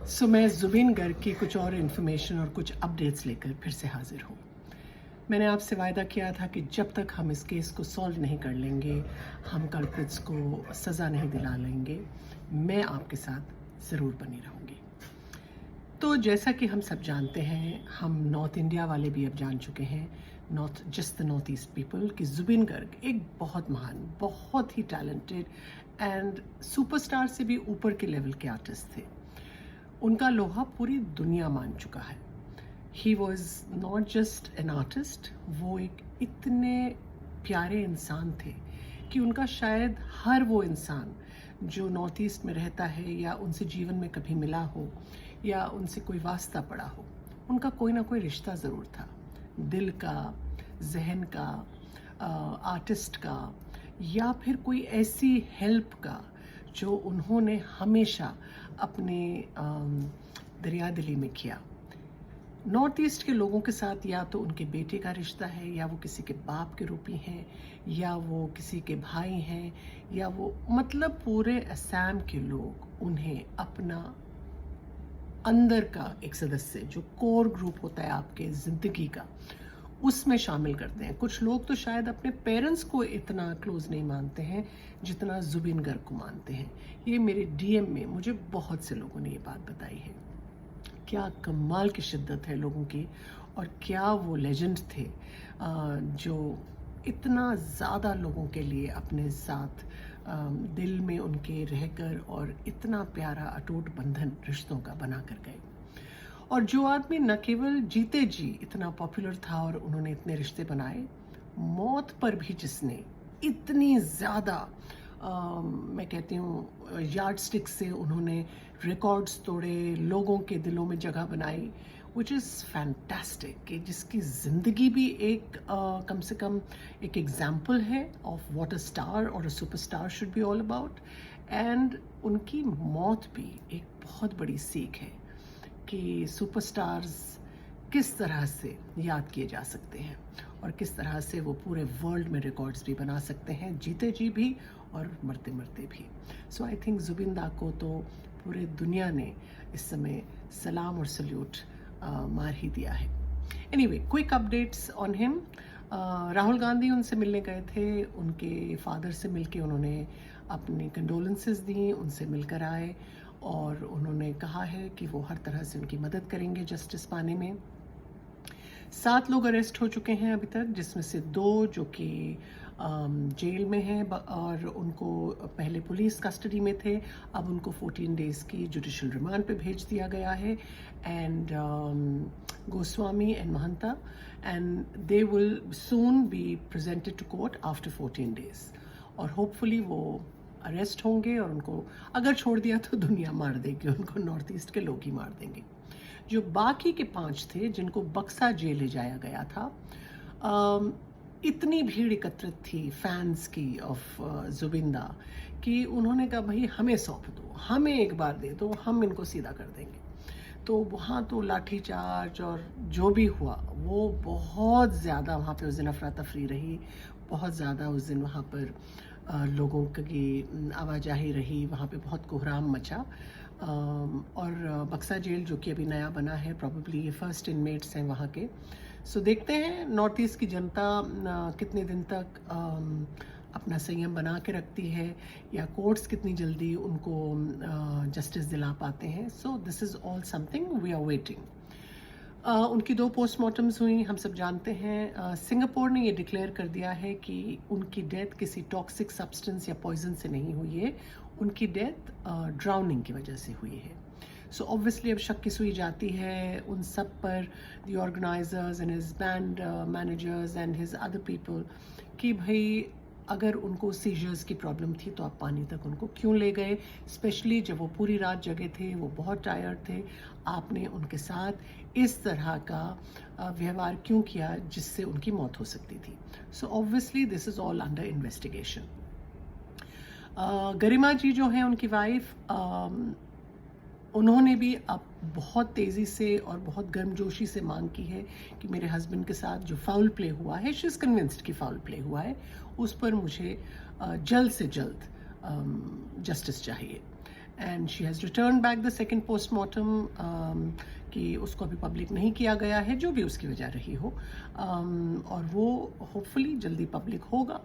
मैं ज़ुबिन गर्ग की कुछ और इन्फॉर्मेशन और कुछ अपडेट्स लेकर फिर से हाज़िर हूँ। मैंने आपसे वायदा किया था कि जब तक हम इस केस को सॉल्व नहीं कर लेंगे, हम कल्प्रिट्स को सज़ा नहीं दिला लेंगे, मैं आपके साथ ज़रूर बनी रहूँगी। तो जैसा कि हम सब जानते हैं, हम नॉर्थ इंडिया वाले भी अब जान चुके हैं, not just the north east people, कि ज़ुबिन गर्ग एक बहुत महान, बहुत ही टैलेंटेड एंड सुपरस्टार से भी ऊपर के लेवल के आर्टिस्ट थे। उनका लोहा पूरी दुनिया मान चुका है। He was not just an artist, वो एक इतने प्यारे इंसान थे कि उनका शायद हर वो इंसान जो नॉर्थ ईस्ट में रहता है या उनसे जीवन में कभी मिला हो या उनसे कोई वास्ता पड़ा हो, उनका कोई ना कोई रिश्ता ज़रूर था, दिल का, जहन का, आर्टिस्ट का, या फिर कोई ऐसी हेल्प का जो उन्होंने हमेशा अपने दरिया दिली में किया। नॉर्थ ईस्ट के लोगों के साथ या तो उनके बेटे का रिश्ता है, या वो किसी के बाप के रूपी हैं, या वो किसी के भाई हैं, या वो मतलब पूरे असम के लोग उन्हें अपना अंदर का एक सदस्य, जो कोर ग्रुप होता है आपके ज़िंदगी का, उसमें शामिल करते हैं। कुछ लोग तो शायद अपने पेरेंट्स को इतना क्लोज नहीं मानते हैं जितना ज़ुबिन गर्ग को मानते हैं। ये मेरे डीएम में मुझे बहुत से लोगों ने ये बात बताई है। क्या कमाल की शिद्दत है लोगों की, और क्या वो लेजेंड थे जो इतना ज़्यादा लोगों के लिए अपने साथ दिल में उनके रहकर और इतना प्यारा अटूट बंधन रिश्तों का बना कर गए। और जो आदमी न केवल जीते जी इतना पॉपुलर था और उन्होंने इतने रिश्ते बनाए, मौत पर भी जिसने इतनी ज़्यादा मैं कहती हूँ यार्ड स्टिक से उन्होंने रिकॉर्ड्स तोड़े, लोगों के दिलों में जगह बनाई, विच इज़ फैंटास्टिक, कि जिसकी ज़िंदगी भी एक कम से कम एक एग्जाम्पल है ऑफ व्हाट अ स्टार और a superstar should be all about. And उनकी मौत भी एक बहुत बड़ी सीख है कि सुपरस्टार्स किस तरह से याद किए जा सकते हैं और किस तरह से वो पूरे वर्ल्ड में रिकॉर्ड्स भी बना सकते हैं, जीते जी भी और मरते मरते भी। सो आई थिंक ज़ुबिन दा को तो पूरे दुनिया ने इस समय सलाम और सल्यूट मार ही दिया है। Anyway, quick updates on him. Rahul Gandhi उनसे मिलने गए थे, उनके फादर से मिलके उन्होंने अपनी कंडोलेंसेस दी, उनसे मिलकर आए और उन्होंने कहा है कि वो हर तरह से उनकी मदद करेंगे जस्टिस पाने में। 7 लोग अरेस्ट हो चुके हैं अभी तक, जिसमें से 2 जो कि जेल में हैं और उनको पहले पुलिस कस्टडी में थे, अब उनको 14 डेज़ की जुडिशल रिमांड पे भेज दिया गया है। And Goswami and Mahanta, and they will soon be presented to court after 14 days. और होपफुली वो अरेस्ट होंगे और उनको अगर छोड़ दिया तो दुनिया मार देगी, उनको नॉर्थ ईस्ट के लोग ही मार देंगे। जो बाकी के 5 थे जिनको बक्सा जेल ले जाया गया था, इतनी भीड़ एकत्रित थी फैंस की ऑफ ज़ुबिन दा कि उन्होंने कहा भाई हमें सौंप दो, हमें एक बार दे दो, हम इनको सीधा कर देंगे। तो वहाँ तो लाठीचार्ज और जो भी हुआ वो बहुत ज़्यादा वहाँ पे उस दिन अफरा तफरी रही, बहुत ज़्यादा उस दिन वहाँ पर लोगों की आवाजाही रही, वहाँ पे बहुत कोहराम मचा। और बक्सा जेल जो कि अभी नया बना है, प्रॉबेबली ये फर्स्ट इनमेट्स हैं वहाँ के। सो देखते हैं नॉर्थ ईस्ट की जनता कितने दिन तक अपना संयम बना के रखती है, या कोर्ट्स कितनी जल्दी उनको जस्टिस दिला पाते हैं। So this is all something we are waiting. उनकी 2 पोस्टमार्टम्स हुई, हम सब जानते हैं। सिंगापुर ने ये डिक्लेयर कर दिया है कि उनकी डेथ किसी टॉक्सिक सब्सटेंस या पॉइजन से नहीं हुई है, उनकी डेथ ड्राउनिंग की वजह से हुई है। सो ऑब्वियसली अब शक की सुई जाती है उन सब पर, the organisers and his band managers and his other people, कि भाई अगर उनको सीजर्स की प्रॉब्लम थी तो आप पानी तक उनको क्यों ले गए, स्पेशली जब वो पूरी रात जगे थे, वो बहुत टायर्ड थे, आपने उनके साथ इस तरह का व्यवहार क्यों किया जिससे उनकी मौत हो सकती थी। So obviously this is all under investigation. Garima ji जो हैं उनकी वाइफ, उन्होंने भी अब बहुत तेज़ी से और बहुत गर्मजोशी से मांग की है कि मेरे हस्बैंड के साथ जो फाउल प्ले हुआ है, शी इज़ कन्विंस्ड कि फाउल प्ले हुआ है, उस पर मुझे जल्द से जल्द जस्टिस चाहिए। And she has return back the second postmortem कि उसको अभी पब्लिक नहीं किया गया है, जो भी उसकी वजह रही हो, और वो होपफुली जल्दी पब्लिक होगा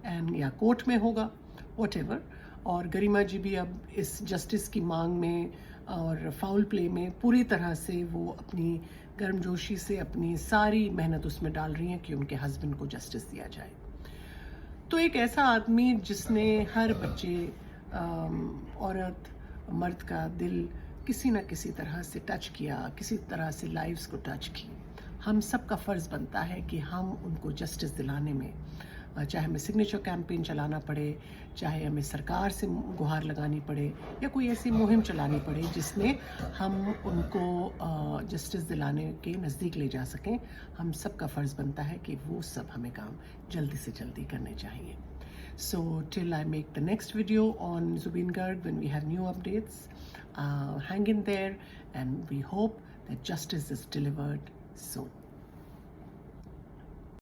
एंड या कोर्ट में होगा, व्हाटएवर। और गरिमा जी भी अब इस जस्टिस की मांग में और फाउल प्ले में पूरी तरह से वो अपनी गर्मजोशी से अपनी सारी मेहनत उसमें डाल रही हैं कि उनके हस्बैंड को जस्टिस दिया जाए। तो एक ऐसा आदमी जिसने हर बच्चे, औरत, मर्द का दिल किसी न किसी तरह से टच किया, किसी तरह से लाइव्स को टच की, हम सब का फ़र्ज़ बनता है कि हम उनको जस्टिस दिलाने में, चाहे हमें सिग्नेचर कैंपेन चलाना पड़े, चाहे हमें सरकार से गुहार लगानी पड़े, या कोई ऐसी मुहिम चलानी पड़े जिसमें हम उनको जस्टिस दिलाने के नज़दीक ले जा सकें, हम सब का फ़र्ज़ बनता है कि वो सब हमें काम जल्दी से जल्दी करने चाहिए। So till I make the next video on Zubeen Garg, when we have new updates, hang in there, and we hope that justice is delivered soon.